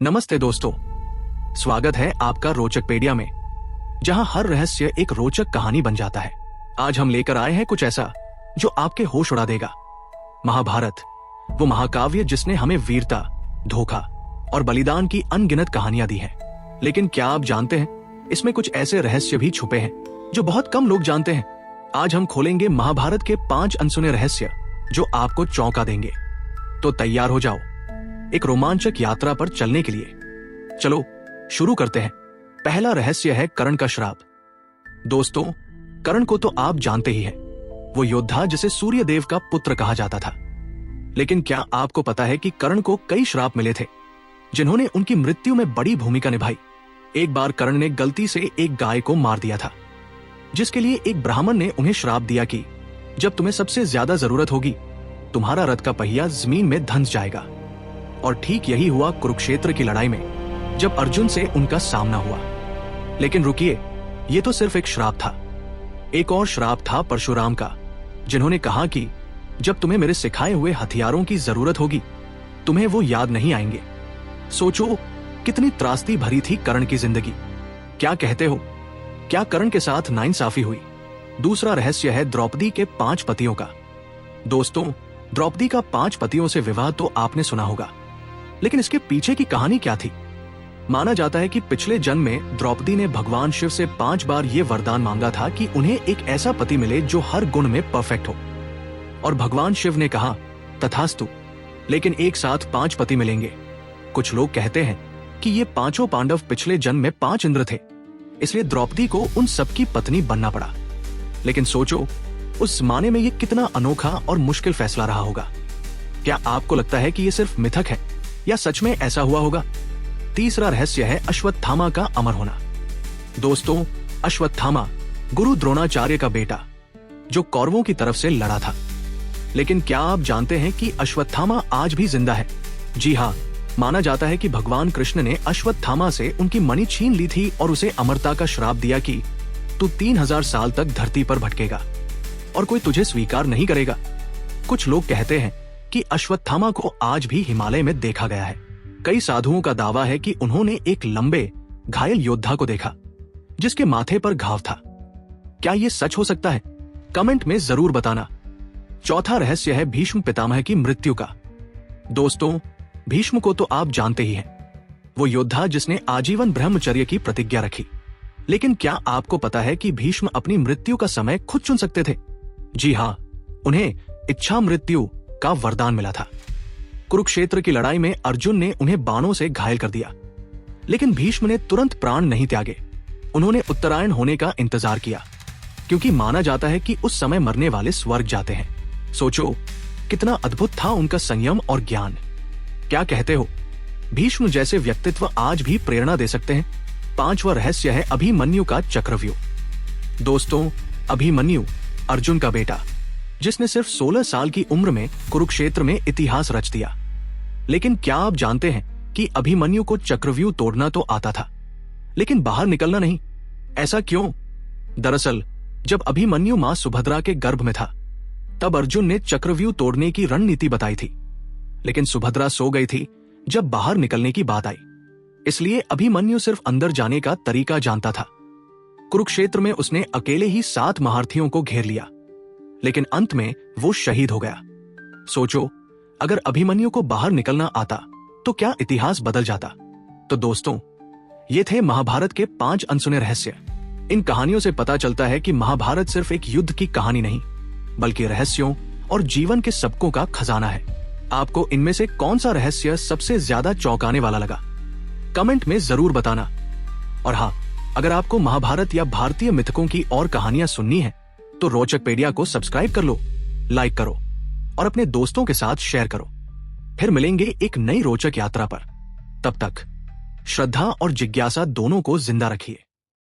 नमस्ते दोस्तों, स्वागत है आपका रोचकपेडिया में, जहां हर रहस्य एक रोचक कहानी बन जाता है। आज हम लेकर आए हैं कुछ ऐसा जो आपके होश उड़ा देगा। महाभारत, वो महाकाव्य जिसने हमें वीरता, धोखा और बलिदान की अनगिनत कहानियां दी हैं। लेकिन क्या आप जानते हैं, इसमें कुछ ऐसे रहस्य भी छुपे हैं जो बहुत कम लोग जानते हैं। आज हम खोलेंगे महाभारत के 5 अनसुने रहस्य जो आपको चौंका देंगे। तो तैयार हो जाओ एक रोमांचक यात्रा पर चलने के लिए। चलो शुरू करते हैं। पहला रहस्य है कर्ण का श्राप। दोस्तों, कर्ण को तो आप जानते ही हैं, वो योद्धा जिसे सूर्य देव का पुत्र कहा जाता था। लेकिन क्या आपको पता है कि कर्ण को कई श्राप मिले थे जिन्होंने उनकी मृत्यु में बड़ी भूमिका निभाई। एक बार कर्ण ने गलती से एक गाय को मार दिया था, जिसके लिए एक ब्राह्मण ने उन्हें श्राप दिया कि जब तुम्हें सबसे ज्यादा जरूरत होगी, तुम्हारा रथ का पहिया जमीन में धंस जाएगा। और ठीक यही हुआ कुरुक्षेत्र की लड़ाई में, जब अर्जुन से उनका सामना हुआ। लेकिन रुकिए, ये तो सिर्फ एक श्राप था। एक और श्राप था परशुराम का, जिन्होंने कहा कि जब तुम्हें मेरे सिखाए हुए हथियारों की जरूरत होगी, तुम्हें वो याद नहीं आएंगे। सोचो कितनी त्रासदी भरी थी कर्ण की जिंदगी। क्या कहते हो, क्या कर्ण के साथ नाइंसाफी हुई? दूसरा रहस्य है द्रौपदी के 5 पतियों का। दोस्तों, द्रौपदी का 5 पतियों से विवाह तो आपने सुना होगा, लेकिन इसके पीछे की कहानी क्या थी? माना जाता है कि पिछले जन्म में द्रौपदी ने भगवान शिव से 5 बार ये वरदान मांगा था कि उन्हें एक ऐसा पति मिले जो हर गुण में परफेक्ट हो। और भगवान शिव ने कहा तथास्तु, लेकिन एक साथ 5 पति मिलेंगे। कुछ लोग कहते हैं कि ये 5 पांडव पिछले जन्म में 5 इंद्र थे, इसलिए द्रौपदी को उन सबकी पत्नी बनना पड़ा। लेकिन सोचो, उस जमाने में ये कितना अनोखा और मुश्किल फैसला रहा होगा। क्या आपको लगता है कि ये सिर्फ मिथक है या सच में ऐसा हुआ होगा? तीसरा रहस्य है अश्वत्थामा का अमर होना। दोस्तों, अश्वत्थामा गुरु द्रोणाचार्य का बेटा, जो कौरवों की तरफ से लड़ा था। लेकिन क्या आप जानते हैं कि अश्वत्थामा आज भी जिंदा है? जी हाँ, माना जाता है कि भगवान कृष्ण ने अश्वत्थामा से उनकी मणि छीन ली थी और उसे अमरता का श्राप दिया कि तू 3000 साल तक धरती पर भटकेगा और कोई तुझे स्वीकार नहीं करेगा। कुछ लोग कहते हैं कि अश्वत्थामा को आज भी हिमालय में देखा गया है। कई साधुओं का दावा है कि उन्होंने एक लंबे घायल योद्धा को देखा जिसके माथे पर घाव था। क्या ये सच हो सकता है? कमेंट में जरूर बताना। चौथा रहस्य है भीष्म पितामह की मृत्यु का। दोस्तों, भीष्म को तो आप जानते ही हैं, वो योद्धा जिसने आजीवन ब्रह्मचर्य की प्रतिज्ञा रखी। लेकिन क्या आपको पता है कि भीष्म अपनी मृत्यु का समय खुद चुन सकते थे? जी हाँ, उन्हें इच्छा मृत्यु का वरदान मिला था। कुरुक्षेत्र की लड़ाई में अर्जुन ने उन्हें बाणों से घायल कर दिया, लेकिन भीष्म ने तुरंत प्राण नहीं त्यागे। उन्होंने उत्तरायण होने का इंतजार किया, क्योंकि माना जाता है कि उस समय मरने वाले स्वर्ग जाते हैं। सोचो कितना अद्भुत था उनका संयम और ज्ञान। क्या कहते हो, भीष्म जैसे व्यक्तित्व आज भी प्रेरणा दे सकते हैं? 5वां रहस्य है अभिमन्यु का चक्रव्यूह। दोस्तों, अभिमन्यु अर्जुन का बेटा, जिसने सिर्फ 16 साल की उम्र में कुरुक्षेत्र में इतिहास रच दिया। लेकिन क्या आप जानते हैं कि अभिमन्यु को चक्रव्यूह तोड़ना तो आता था, लेकिन बाहर निकलना नहीं। ऐसा क्यों? दरअसल जब अभिमन्यु मां सुभद्रा के गर्भ में था, तब अर्जुन ने चक्रव्यूह तोड़ने की रणनीति बताई थी। लेकिन सुभद्रा सो गई थी जब बाहर निकलने की बात आई, इसलिए अभिमन्यु सिर्फ अंदर जाने का तरीका जानता था। कुरुक्षेत्र में उसने अकेले ही 7 महारथियों को घेर लिया, लेकिन अंत में वो शहीद हो गया। सोचो, अगर अभिमन्यु को बाहर निकलना आता तो क्या इतिहास बदल जाता? तो दोस्तों, ये थे महाभारत के 5 अनसुने रहस्य। इन कहानियों से पता चलता है कि महाभारत सिर्फ एक युद्ध की कहानी नहीं, बल्कि रहस्यों और जीवन के सबकों का खजाना है। आपको इनमें से कौन सा रहस्य सबसे ज्यादा चौंकाने वाला लगा? कमेंट में जरूर बताना। और हाँ, अगर आपको महाभारत या भारतीय मिथकों की और कहानियां सुननी है, तो रोचकपेडिया को सब्सक्राइब कर लो, लाइक करो और अपने दोस्तों के साथ शेयर करो। फिर मिलेंगे एक नई रोचक यात्रा पर। तब तक श्रद्धा और जिज्ञासा दोनों को जिंदा रखिए।